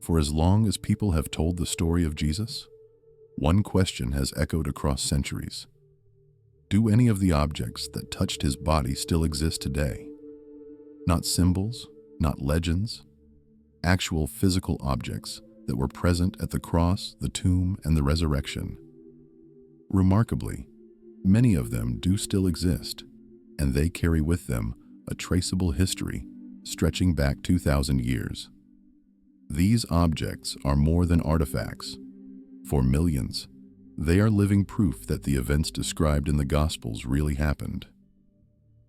For as long as people have told the story of Jesus, one question has echoed across centuries. Do any of the objects that touched his body still exist today? Not symbols, not legends, actual physical objects that were present at the cross, the tomb, and the resurrection. Remarkably, many of them do still exist, and they carry with them a traceable history stretching back 2,000 years. These objects are more than artifacts. For millions, they are living proof that the events described in the Gospels really happened.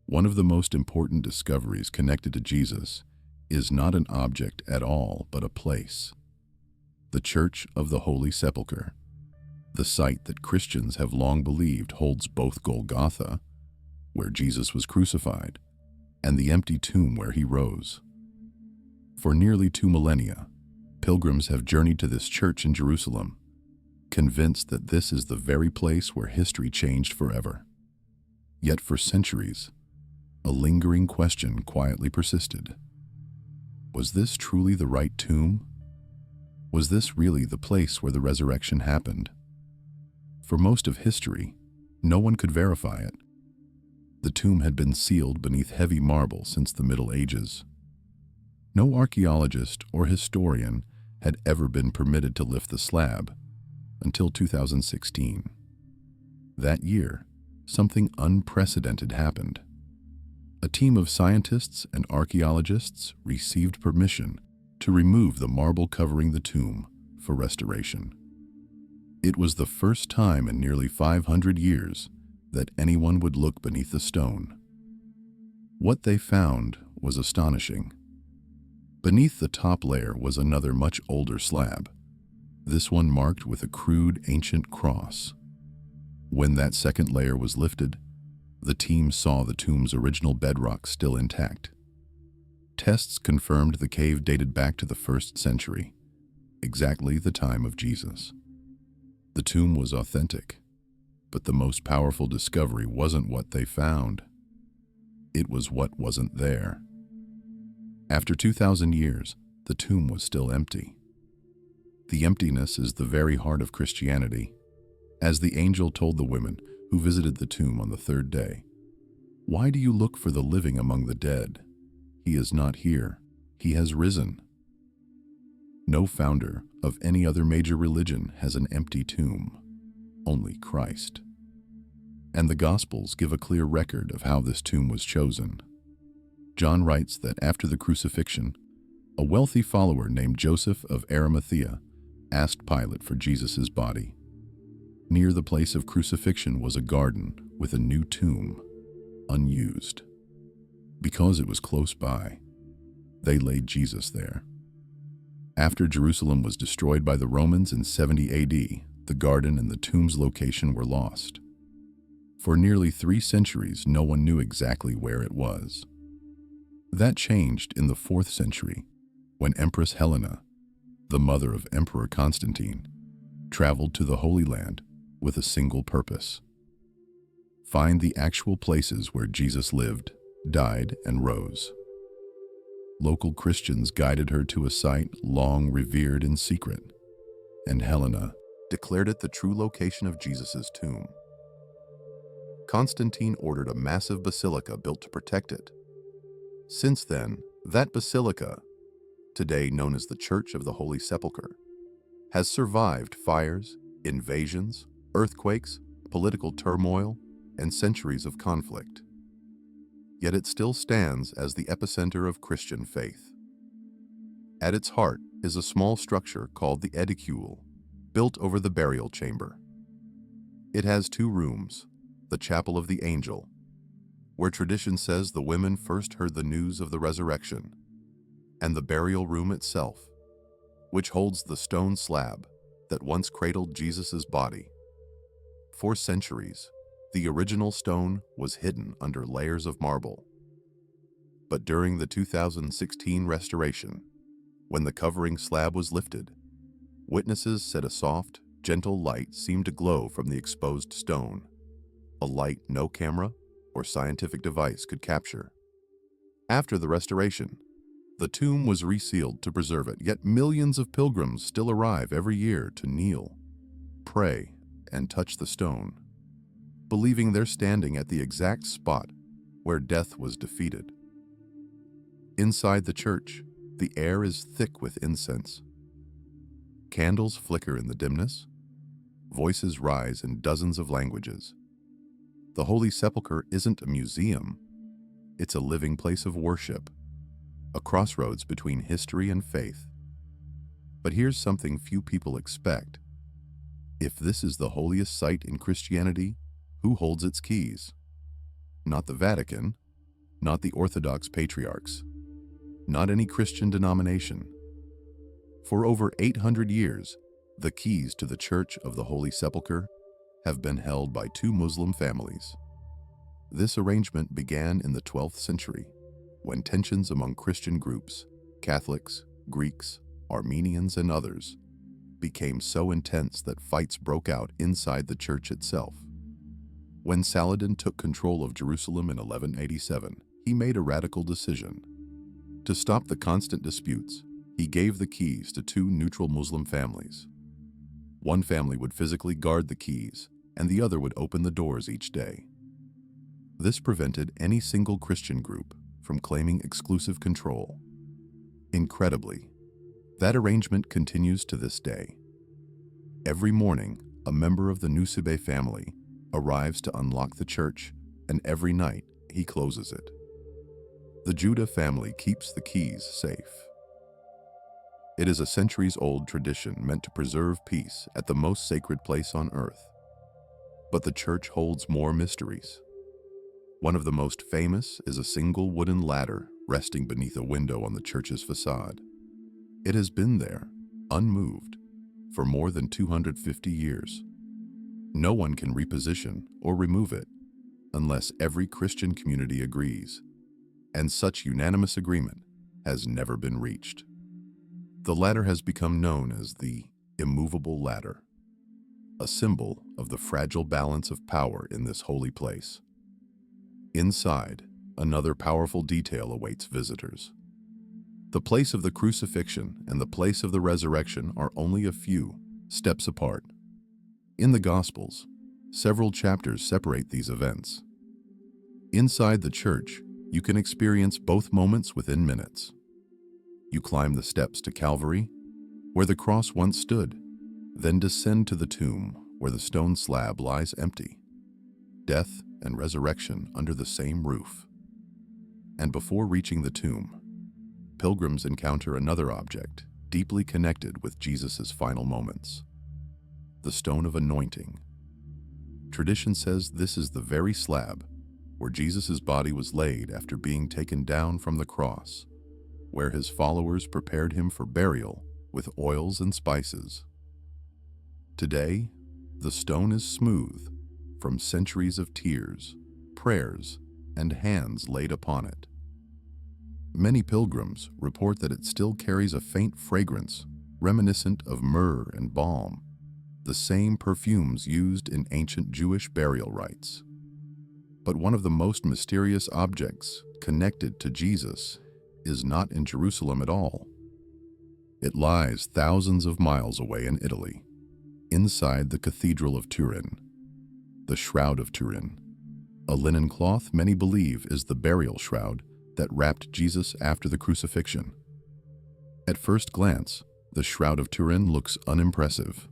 One of the most important discoveries connected to Jesus is not an object at all, but a place. The Church of the Holy Sepulcher, the site that Christians have long believed holds both Golgotha, where Jesus was crucified, and the empty tomb where he rose. For nearly 2 millennia, pilgrims have journeyed to this church in Jerusalem, convinced that this is the very place where history changed forever. Yet for centuries, a lingering question quietly persisted. Was this truly the right tomb? Was this really the place where the resurrection happened? For most of history, no one could verify it. The tomb had been sealed beneath heavy marble since the Middle Ages. No archaeologist or historian had ever been permitted to lift the slab until 2016. That year, something unprecedented happened. A team of scientists and archaeologists received permission to remove the marble covering the tomb for restoration. It was the first time in nearly 500 years that anyone would look beneath the stone. What they found was astonishing. Beneath the top layer was another much older slab, this one marked with a crude ancient cross. When that second layer was lifted, the team saw the tomb's original bedrock still intact. Tests confirmed the cave dated back to the 1st century, exactly the time of Jesus. The tomb was authentic, but the most powerful discovery wasn't what they found. It was what wasn't there. After 2,000 years, the tomb was still empty. The emptiness is the very heart of Christianity. As the angel told the women who visited the tomb on the 3rd day, "Why do you look for the living among the dead? He is not here. He has risen." No founder of any other major religion has an empty tomb, only Christ. And the Gospels give a clear record of how this tomb was chosen. John writes that after the crucifixion, a wealthy follower named Joseph of Arimathea asked Pilate for Jesus' body. Near the place of crucifixion was a garden with a new tomb, unused. Because it was close by, they laid Jesus there. After Jerusalem was destroyed by the Romans in 70 AD, the garden and the tomb's location were lost. For nearly 3 centuries, no one knew exactly where it was. That changed in the 4th century, when Empress Helena, the mother of Emperor Constantine, traveled to the Holy Land with a single purpose: find the actual places where Jesus lived, died, and rose. Local Christians guided her to a site long revered in secret, and Helena declared it the true location of Jesus' tomb. Constantine ordered a massive basilica built to protect it. Since then, that basilica, today known as the Church of the Holy Sepulcher, has survived fires, invasions, earthquakes, political turmoil, and centuries of conflict. Yet it still stands as the epicenter of Christian faith. At its heart is a small structure called the edicule, built over the burial chamber. It has 2 rooms: the Chapel of the Angel, where tradition says the women first heard the news of the resurrection, and the burial room itself, which holds the stone slab that once cradled Jesus' body. For centuries, the original stone was hidden under layers of marble. But during the 2016 restoration, when the covering slab was lifted, witnesses said a soft, gentle light seemed to glow from the exposed stone, a light no camera or scientific device could capture. After the restoration, The tomb was resealed to preserve it, yet millions of pilgrims still arrive every year to kneel, pray, and touch the stone, believing they're standing at the exact spot where death was defeated. Inside the church, the air is thick with incense. Candles flicker in the dimness. Voices rise in dozens of languages. The Holy Sepulcher isn't a museum. It's a living place of worship, a crossroads between history and faith. But here's something few people expect. If this is the holiest site in Christianity, who holds its keys? Not the Vatican, not the Orthodox patriarchs, not any Christian denomination. For over 800 years, the keys to the Church of the Holy Sepulcher have been held by two Muslim families. This arrangement began in the 12th century, when tensions among Christian groups, Catholics, Greeks, Armenians, and others, became so intense that fights broke out inside the church itself. When Saladin took control of Jerusalem in 1187, he made a radical decision. To stop the constant disputes, he gave the keys to two neutral Muslim families. One family would physically guard the keys, and the other would open the doors each day. This prevented any single Christian group from claiming exclusive control. Incredibly, that arrangement continues to this day. Every morning, a member of the Nusube family arrives to unlock the church, and every night he closes it. The Judah family keeps the keys safe. It is a centuries-old tradition meant to preserve peace at the most sacred place on earth. But the church holds more mysteries. One of the most famous is a single wooden ladder resting beneath a window on the church's facade. It has been there, unmoved, for more than 250 years. No one can reposition or remove it unless every Christian community agrees, and such unanimous agreement has never been reached. The ladder has become known as the immovable ladder, a symbol of the fragile balance of power in this holy place. Inside, another powerful detail awaits visitors. The place of the crucifixion and the place of the resurrection are only a few steps apart. In the Gospels, several chapters separate these events. Inside the church, you can experience both moments within minutes. You climb the steps to Calvary, where the cross once stood, then descend to the tomb where the stone slab lies empty. Death and resurrection under the same roof. And before reaching the tomb, pilgrims encounter another object deeply connected with Jesus' final moments: the stone of anointing. Tradition says this is the very slab where Jesus' body was laid after being taken down from the cross, where his followers prepared him for burial with oils and spices. Today, the stone is smooth from centuries of tears, prayers, and hands laid upon it. Many pilgrims report that it still carries a faint fragrance reminiscent of myrrh and balm, the same perfumes used in ancient Jewish burial rites. But one of the most mysterious objects connected to Jesus is not in Jerusalem at all. It lies thousands of miles away in Italy, inside the Cathedral of Turin, the Shroud of Turin, a linen cloth many believe is the burial shroud that wrapped Jesus after the crucifixion. At first glance, the Shroud of Turin looks unimpressive,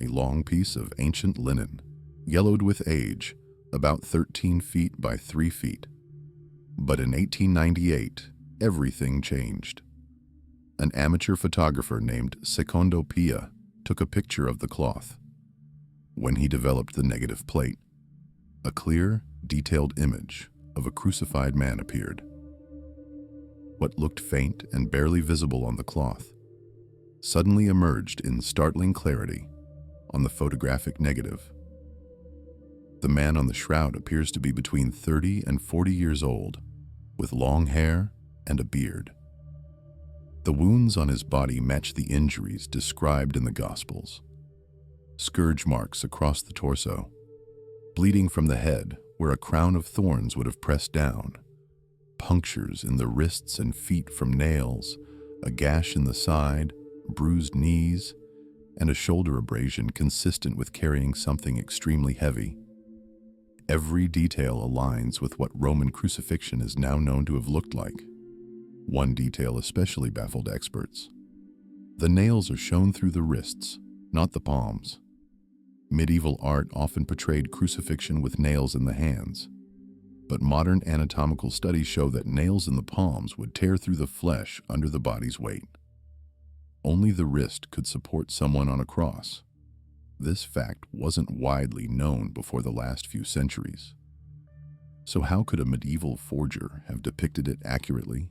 a long piece of ancient linen, yellowed with age, about 13 feet by 3 feet. But in 1898, everything changed. An amateur photographer named Secondo Pia took a picture of the cloth. When he developed the negative plate, a clear, detailed image of a crucified man appeared. What looked faint and barely visible on the cloth suddenly emerged in startling clarity on the photographic negative. The man on the shroud appears to be between 30 and 40 years old, with long hair and a beard. The wounds on his body match the injuries described in the Gospels. Scourge marks across the torso, bleeding from the head where a crown of thorns would have pressed down, punctures in the wrists and feet from nails, a gash in the side, bruised knees, and a shoulder abrasion consistent with carrying something extremely heavy. Every detail aligns with what Roman crucifixion is now known to have looked like. One detail especially baffled experts. The nails are shown through the wrists, not the palms. Medieval art often portrayed crucifixion with nails in the hands, but modern anatomical studies show that nails in the palms would tear through the flesh under the body's weight. Only the wrist could support someone on a cross. This fact wasn't widely known before the last few centuries. So how could a medieval forger have depicted it accurately?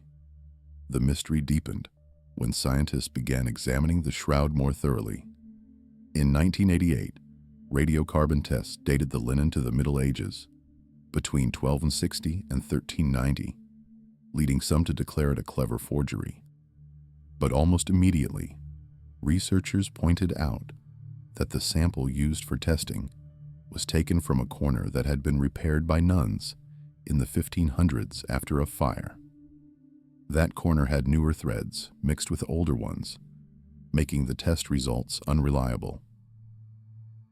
The mystery deepened when scientists began examining the shroud more thoroughly. In 1988, radiocarbon tests dated the linen to the Middle Ages, between 1260 and 1390, leading some to declare it a clever forgery. But almost immediately, researchers pointed out that the sample used for testing was taken from a corner that had been repaired by nuns in the 1500s after a fire. That corner had newer threads mixed with older ones, making the test results unreliable.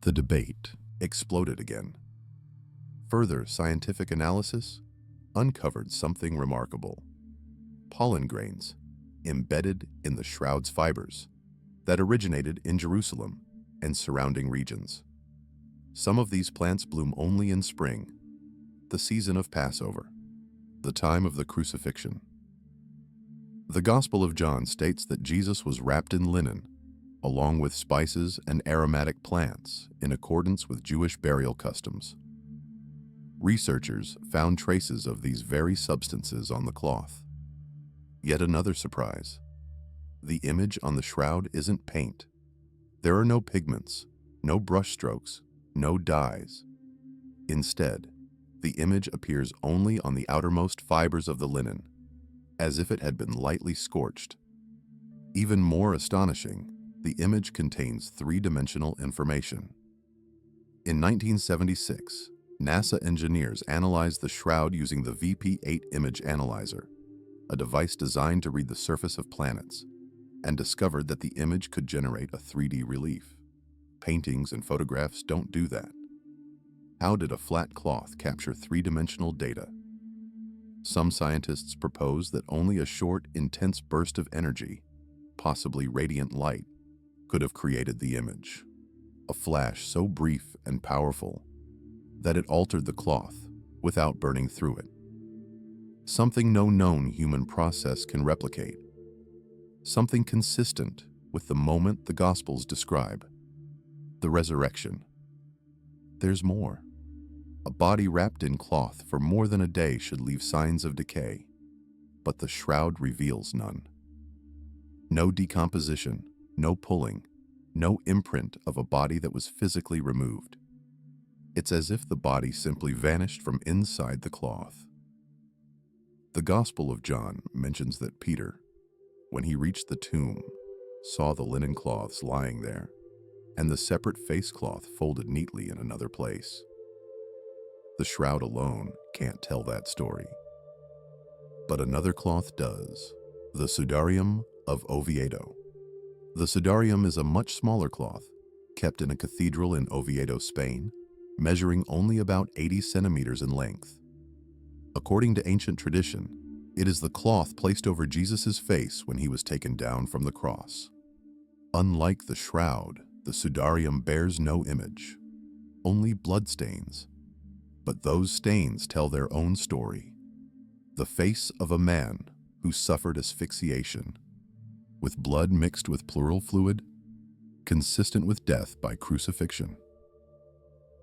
The debate exploded again. Further scientific analysis uncovered something remarkable: pollen grains embedded in the shroud's fibers that originated in Jerusalem and surrounding regions. Some of these plants bloom only in spring, the season of Passover, the time of the crucifixion. The Gospel of John states that Jesus was wrapped in linen, along with spices and aromatic plants, in accordance with Jewish burial customs. Researchers found traces of these very substances on the cloth. Yet another surprise: the image on the shroud isn't paint. There are no pigments, no brush strokes, no dyes. Instead, the image appears only on the outermost fibers of the linen, as if it had been lightly scorched. Even more astonishing, the image contains three-dimensional information. In 1976, NASA engineers analyzed the shroud using the VP-8 image analyzer, a device designed to read the surface of planets, and discovered that the image could generate a 3D relief. Paintings and photographs don't do that. How did a flat cloth capture three-dimensional data? Some scientists propose that only a short, intense burst of energy, possibly radiant light, could have created the image. A flash so brief and powerful that it altered the cloth without burning through it. Something no known human process can replicate. Something consistent with the moment the Gospels describe: the resurrection. There's more. A body wrapped in cloth for more than a day should leave signs of decay, but the shroud reveals none. No decomposition, no pulling, no imprint of a body that was physically removed. It's as if the body simply vanished from inside the cloth. The Gospel of John mentions that Peter, when he reached the tomb, saw the linen cloths lying there, and the separate face cloth folded neatly in another place. The shroud alone can't tell that story. But another cloth does: the Sudarium of Oviedo. The Sudarium is a much smaller cloth, kept in a cathedral in Oviedo, Spain, measuring only about 80 centimeters in length. According to ancient tradition, it is the cloth placed over Jesus' face when he was taken down from the cross. Unlike the shroud, the Sudarium bears no image, only bloodstains. But those stains tell their own story: the face of a man who suffered asphyxiation, with blood mixed with pleural fluid, consistent with death by crucifixion.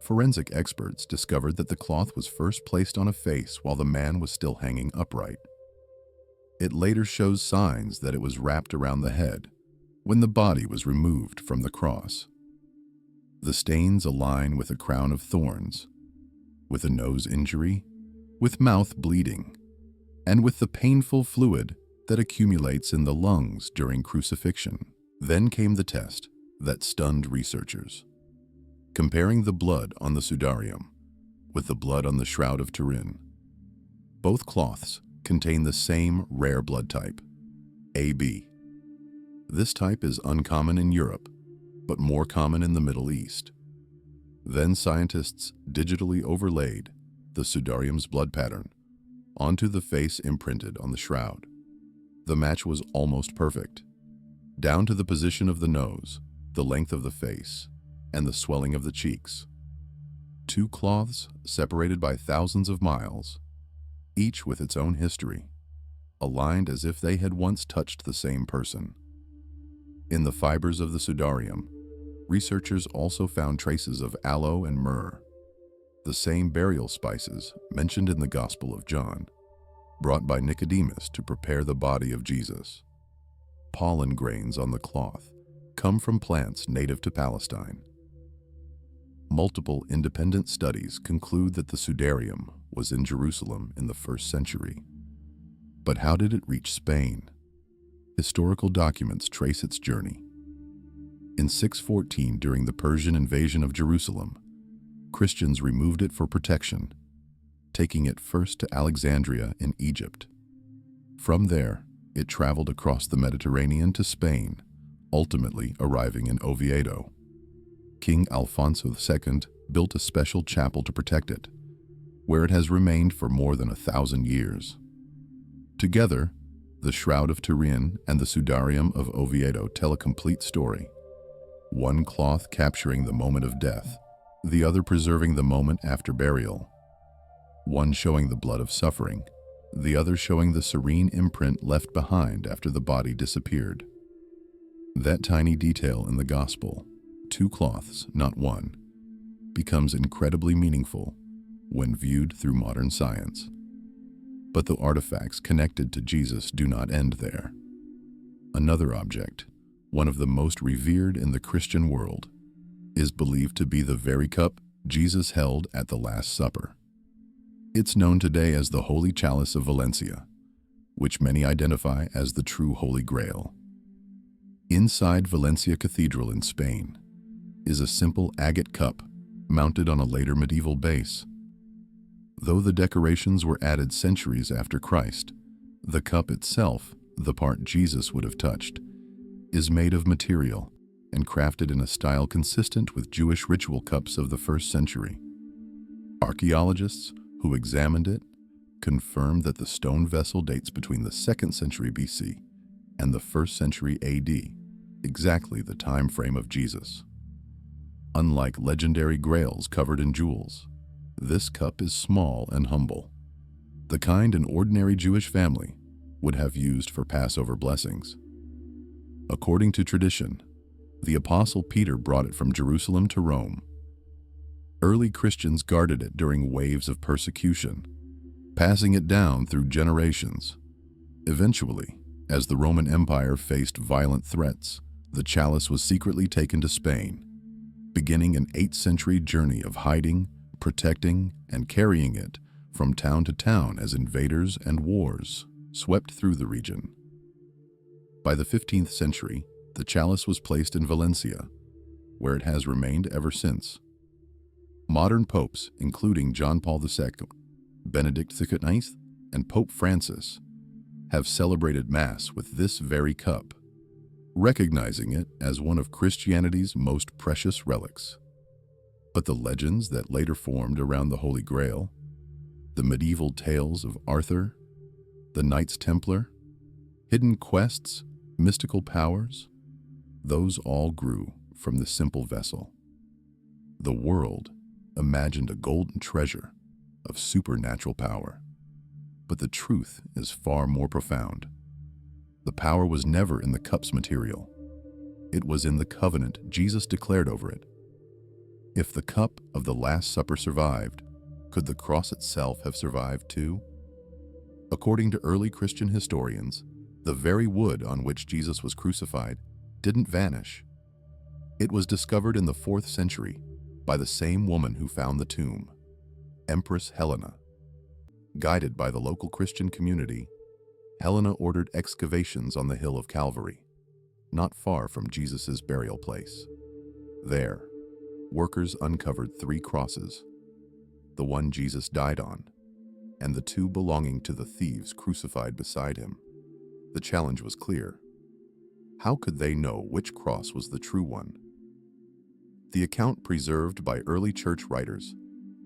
Forensic experts discovered that the cloth was first placed on a face while the man was still hanging upright. It later shows signs that it was wrapped around the head when the body was removed from the cross. The stains align with a crown of thorns, with a nose injury, with mouth bleeding, and with the painful fluid that accumulates in the lungs during crucifixion. Then came the test that stunned researchers. Comparing the blood on the Sudarium with the blood on the Shroud of Turin, both cloths contain the same rare blood type, AB. This type is uncommon in Europe, but more common in the Middle East. Then scientists digitally overlaid the Sudarium's blood pattern onto the face imprinted on the shroud. The match was almost perfect, down to the position of the nose, the length of the face, and the swelling of the cheeks. Two cloths separated by thousands of miles, each with its own history, aligned as if they had once touched the same person. In the fibers of the Sudarium, researchers also found traces of aloe and myrrh, the same burial spices mentioned in the Gospel of John, brought by Nicodemus to prepare the body of Jesus. Pollen grains on the cloth come from plants native to Palestine. Multiple independent studies conclude that the Sudarium was in Jerusalem in the 1st century. But how did it reach Spain? Historical documents trace its journey. In 614, during the Persian invasion of Jerusalem, Christians removed it for protection, taking it first to Alexandria in Egypt. From there, it traveled across the Mediterranean to Spain, ultimately arriving in Oviedo. King Alfonso II built a special chapel to protect it, where it has remained for more than 1,000 years. Together, the Shroud of Turin and the Sudarium of Oviedo tell a complete story. One cloth capturing the moment of death, the other preserving the moment after burial. One showing the blood of suffering, the other showing the serene imprint left behind after the body disappeared. That tiny detail in the Gospel, 2 cloths, not one, becomes incredibly meaningful when viewed through modern science. But the artifacts connected to Jesus do not end there. Another object, one of the most revered in the Christian world, is believed to be the very cup Jesus held at the Last Supper. It's known today as the Holy Chalice of Valencia, which many identify as the true Holy Grail. Inside Valencia Cathedral in Spain is a simple agate cup mounted on a later medieval base. Though the decorations were added centuries after Christ, the cup itself, the part Jesus would have touched, is made of material and crafted in a style consistent with Jewish ritual cups of the 1st century. Archaeologists who examined it confirmed that the stone vessel dates between the 2nd century BC and the 1st century AD, exactly the time frame of Jesus. Unlike legendary grails covered in jewels, this cup is small and humble, the kind an ordinary Jewish family would have used for Passover blessings. According to tradition, the Apostle Peter brought it from Jerusalem to Rome. Early Christians guarded it during waves of persecution, passing it down through generations. Eventually, as the Roman Empire faced violent threats, the chalice was secretly taken to Spain, beginning an 8th century journey of hiding, protecting, and carrying it from town to town as invaders and wars swept through the region. By the 15th century, the chalice was placed in Valencia, where it has remained ever since. Modern popes, including John Paul II, Benedict XIX, and Pope Francis, have celebrated Mass with this very cup, recognizing it as one of Christianity's most precious relics. But the legends that later formed around the Holy Grail, the medieval tales of Arthur, the Knights Templar, hidden quests, mystical powers, those all grew from the simple vessel. The world imagined a golden treasure of supernatural power, but the truth is far more profound. The power was never in the cup's material. It was in the covenant Jesus declared over it. If the cup of the Last Supper survived, could the cross itself have survived too? According to early Christian historians, the very wood on which Jesus was crucified didn't vanish. It was discovered in the 4th century by the same woman who found the tomb, Empress Helena. Guided by the local Christian community, Helena ordered excavations on the hill of Calvary, not far from Jesus' burial place. There, workers uncovered 3 crosses, the one Jesus died on, and the two belonging to the thieves crucified beside him. The challenge was clear. How could they know which cross was the true one? The account preserved by early church writers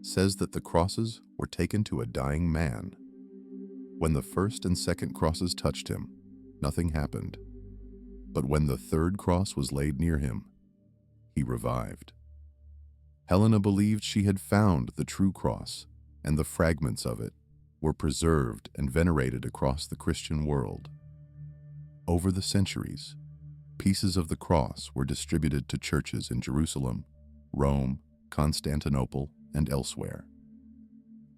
says that the crosses were taken to a dying man. When the first and second crosses touched him, nothing happened. But when the third cross was laid near him, he revived. Helena believed she had found the true cross, and the fragments of it were preserved and venerated across the Christian world. Over the centuries, pieces of the cross were distributed to churches in Jerusalem, Rome, Constantinople, and elsewhere.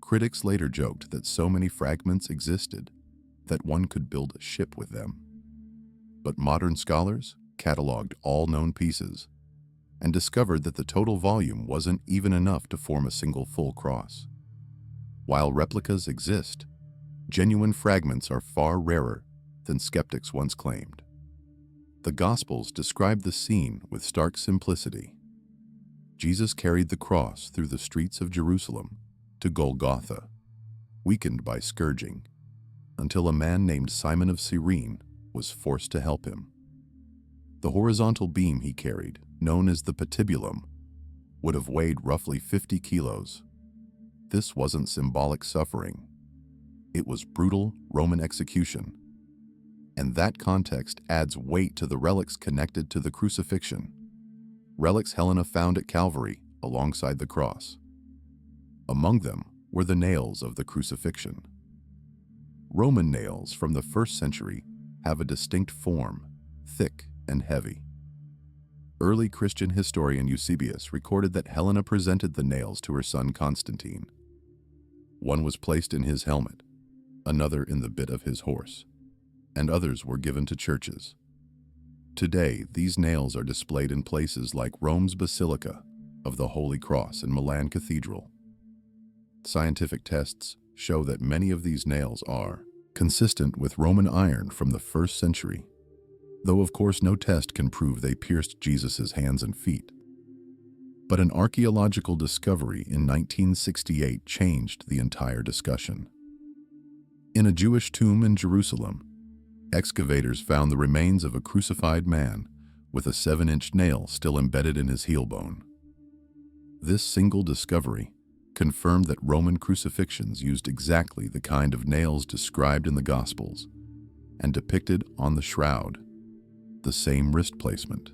Critics later joked that so many fragments existed that one could build a ship with them. But modern scholars cataloged all known pieces and discovered that the total volume wasn't even enough to form a single full cross. While replicas exist, genuine fragments are far rarer than skeptics once claimed. The Gospels describe the scene with stark simplicity. Jesus carried the cross through the streets of Jerusalem to Golgotha, weakened by scourging, until a man named Simon of Cyrene was forced to help him. The horizontal beam he carried, known as the patibulum, would have weighed roughly 50 kilos. This wasn't symbolic suffering. It was brutal Roman execution. And that context adds weight to the relics connected to the crucifixion. Relics Helena found at Calvary alongside the cross. Among them were the nails of the crucifixion. Roman nails from the 1st century have a distinct form, thick and heavy. Early Christian historian Eusebius recorded that Helena presented the nails to her son Constantine. One was placed in his helmet, another in the bit of his horse, and others were given to churches. Today, these nails are displayed in places like Rome's Basilica of the Holy Cross and Milan Cathedral. Scientific tests show that many of these nails are consistent with Roman iron from the 1st century, though of course no test can prove they pierced Jesus' hands and feet. But an archaeological discovery in 1968 changed the entire discussion. In a Jewish tomb in Jerusalem, excavators found the remains of a crucified man with a 7-inch nail still embedded in his heel bone. This single discovery confirmed that Roman crucifixions used exactly the kind of nails described in the Gospels and depicted on the shroud, the same wrist placement,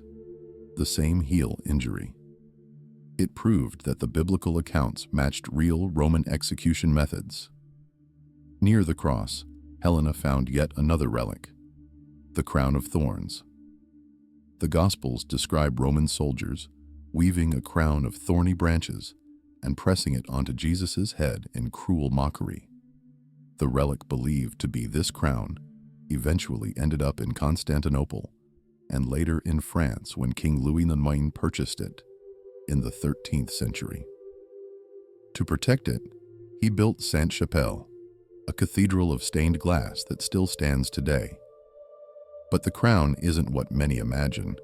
the same heel injury. It proved that the biblical accounts matched real Roman execution methods. Near the cross, Helena found yet another relic, the crown of thorns. The Gospels describe Roman soldiers weaving a crown of thorny branches and pressing it onto Jesus' head in cruel mockery. The relic believed to be this crown eventually ended up in Constantinople and later in France when King Louis IX purchased it in the 13th century. To protect it, he built Sainte-Chapelle, a cathedral of stained glass that still stands today. But the crown isn't what many imagine.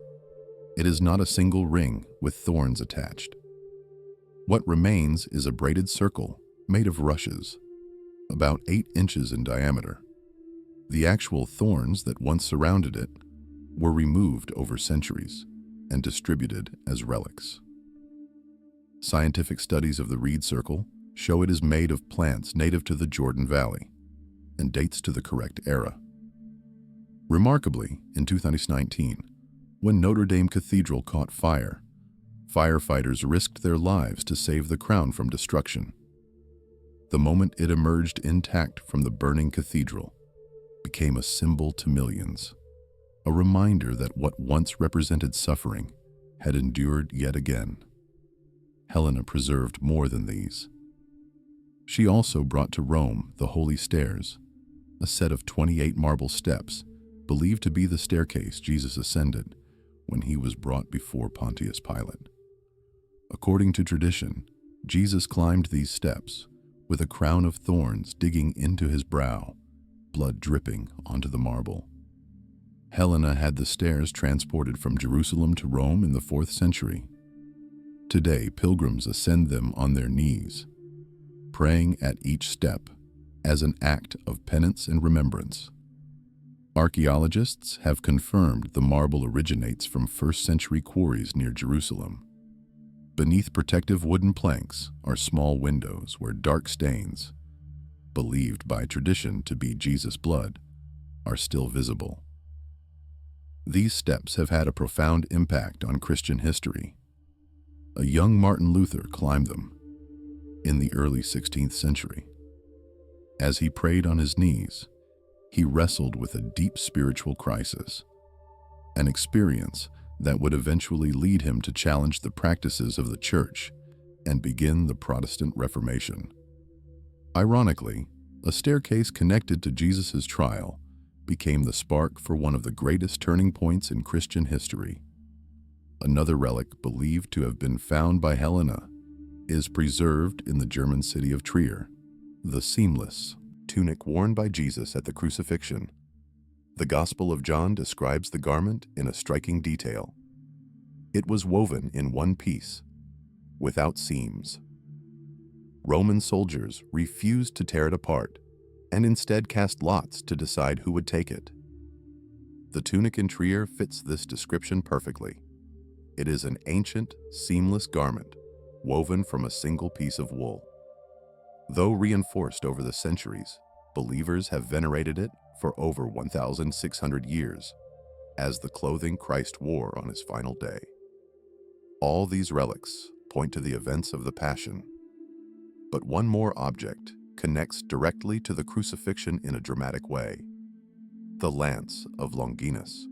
It is not a single ring with thorns attached. What remains is a braided circle made of rushes, about 8 inches in diameter. The actual thorns that once surrounded it were removed over centuries and distributed as relics. Scientific studies of the reed circle show it is made of plants native to the Jordan Valley and dates to the correct era. Remarkably, in 2019, when Notre Dame Cathedral caught fire, firefighters risked their lives to save the crown from destruction. The moment it emerged intact from the burning cathedral became a symbol to millions, a reminder that what once represented suffering had endured yet again. Helena preserved more than these. She also brought to Rome the Holy Stairs, a set of 28 marble steps believed to be the staircase Jesus ascended when he was brought before Pontius Pilate. According to tradition, Jesus climbed these steps with a crown of thorns digging into his brow, blood dripping onto the marble. Helena had the stairs transported from Jerusalem to Rome in the 4th century. Today, pilgrims ascend them on their knees, praying at each step as an act of penance and remembrance. Archaeologists have confirmed the marble originates from first-century quarries near Jerusalem. Beneath protective wooden planks are small windows where dark stains, believed by tradition to be Jesus' blood, are still visible. These steps have had a profound impact on Christian history. A young Martin Luther climbed them in the early 16th century. As he prayed on his knees, he wrestled with a deep spiritual crisis, an experience that would eventually lead him to challenge the practices of the Church and begin the Protestant Reformation. Ironically, a staircase connected to Jesus' trial became the spark for one of the greatest turning points in Christian history. Another relic believed to have been found by Helena is preserved in the German city of Trier, the seamless tunic worn by Jesus at the crucifixion. The Gospel of John describes the garment in a striking detail. It was woven in one piece, without seams. Roman soldiers refused to tear it apart and instead cast lots to decide who would take it. The tunic in Trier fits this description perfectly. It is an ancient, seamless garment woven from a single piece of wool. Though reinforced over the centuries, believers have venerated it for over 1,600 years as the clothing Christ wore on his final day. All these relics point to the events of the Passion. But one more object connects directly to the crucifixion in a dramatic way: the Lance of Longinus.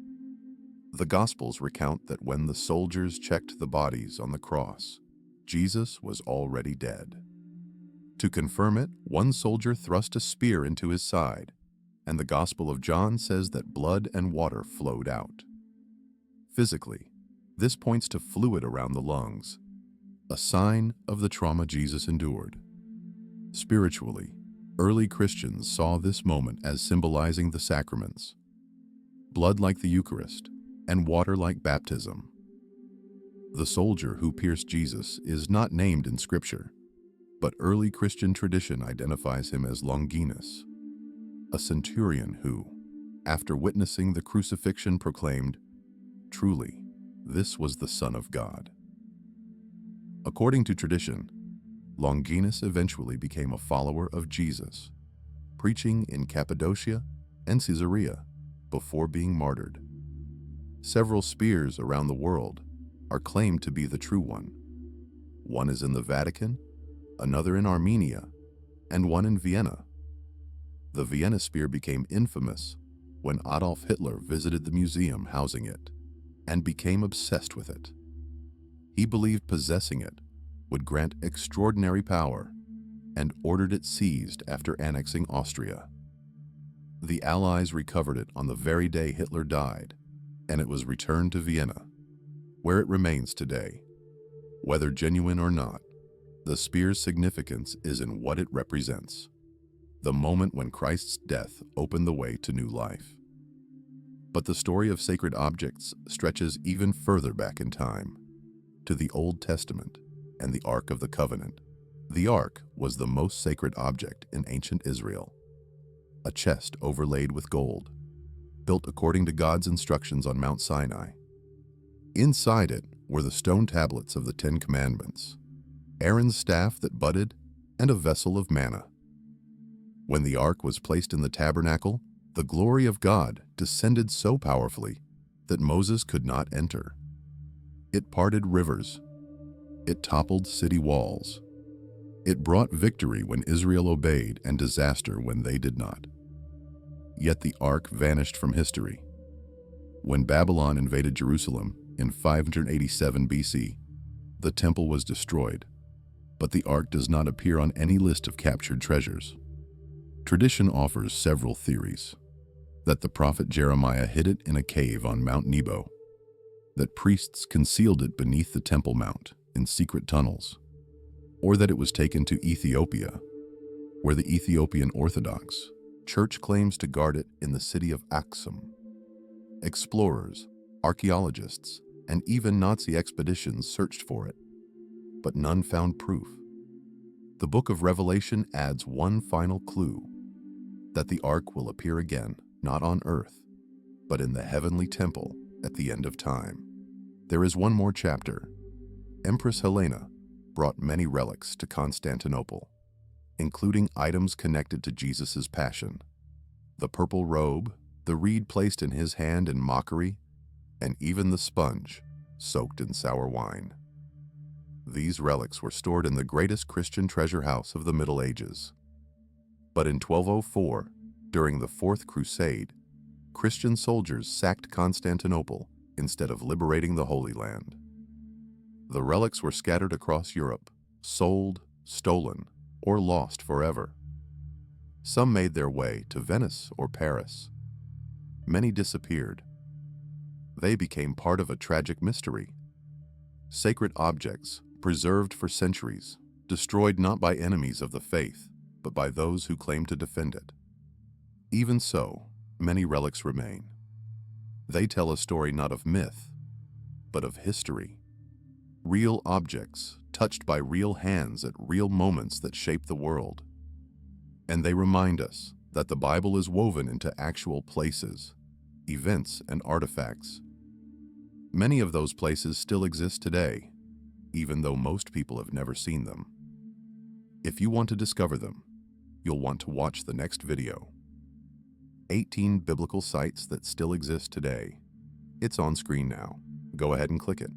The Gospels recount that when the soldiers checked the bodies on the cross, Jesus was already dead. To confirm it, one soldier thrust a spear into his side, and the Gospel of John says that blood and water flowed out. Physically, this points to fluid around the lungs, a sign of the trauma Jesus endured. Spiritually, early Christians saw this moment as symbolizing the sacraments: blood like the Eucharist and water like baptism. The soldier who pierced Jesus is not named in Scripture, but early Christian tradition identifies him as Longinus, a centurion who, after witnessing the crucifixion, proclaimed, "Truly, this was the Son of God." According to tradition, Longinus eventually became a follower of Jesus, preaching in Cappadocia and Caesarea before being martyred. Several spears around the world are claimed to be the true one. One is in the Vatican, another in Armenia, and one in Vienna. The Vienna spear became infamous when Adolf Hitler visited the museum housing it and became obsessed with it. He believed possessing it would grant extraordinary power and ordered it seized after annexing Austria. The Allies recovered it on the very day Hitler died, and it was returned to Vienna, where it remains today. Whether genuine or not, the spear's significance is in what it represents: the moment when Christ's death opened the way to new life. But the story of sacred objects stretches even further back in time, to the Old Testament and the Ark of the Covenant. The Ark was the most sacred object in ancient Israel, a chest overlaid with gold, built according to God's instructions on Mount Sinai. Inside it were the stone tablets of the Ten Commandments, Aaron's staff that budded, and a vessel of manna. When the ark was placed in the tabernacle, the glory of God descended so powerfully that Moses could not enter. It parted rivers. It toppled city walls. It brought victory when Israel obeyed and disaster when they did not. Yet the ark vanished from history. When Babylon invaded Jerusalem in 587 BC, the temple was destroyed, but the ark does not appear on any list of captured treasures. Tradition offers several theories: that the prophet Jeremiah hid it in a cave on Mount Nebo, that priests concealed it beneath the Temple Mount in secret tunnels, or that it was taken to Ethiopia, where the Ethiopian Orthodox Church claims to guard it in the city of Aksum. Explorers, archaeologists, and even Nazi expeditions searched for it, but none found proof. The Book of Revelation adds one final clue: that the ark will appear again, not on earth, but in the heavenly temple at the end of time. There is one more chapter. Empress Helena brought many relics to Constantinople, including items connected to Jesus' passion. The purple robe, the reed placed in his hand in mockery, and even the sponge soaked in sour wine. These relics were stored in the greatest Christian treasure house of the Middle Ages. But in 1204, during the Fourth Crusade, Christian soldiers sacked Constantinople instead of liberating the Holy Land. The relics were scattered across Europe, sold, stolen, or lost forever. Some made their way to Venice or Paris. Many disappeared. They became part of a tragic mystery. Sacred objects, preserved for centuries, destroyed not by enemies of the faith, but by those who claim to defend it. Even so, many relics remain. They tell a story not of myth, but of history. Real objects, touched by real hands at real moments that shape the world. And they remind us that the Bible is woven into actual places, events, and artifacts. Many of those places still exist today, even though most people have never seen them. If you want to discover them, you'll want to watch the next video. 18 biblical sites that still exist today. It's on screen now. Go ahead and click it.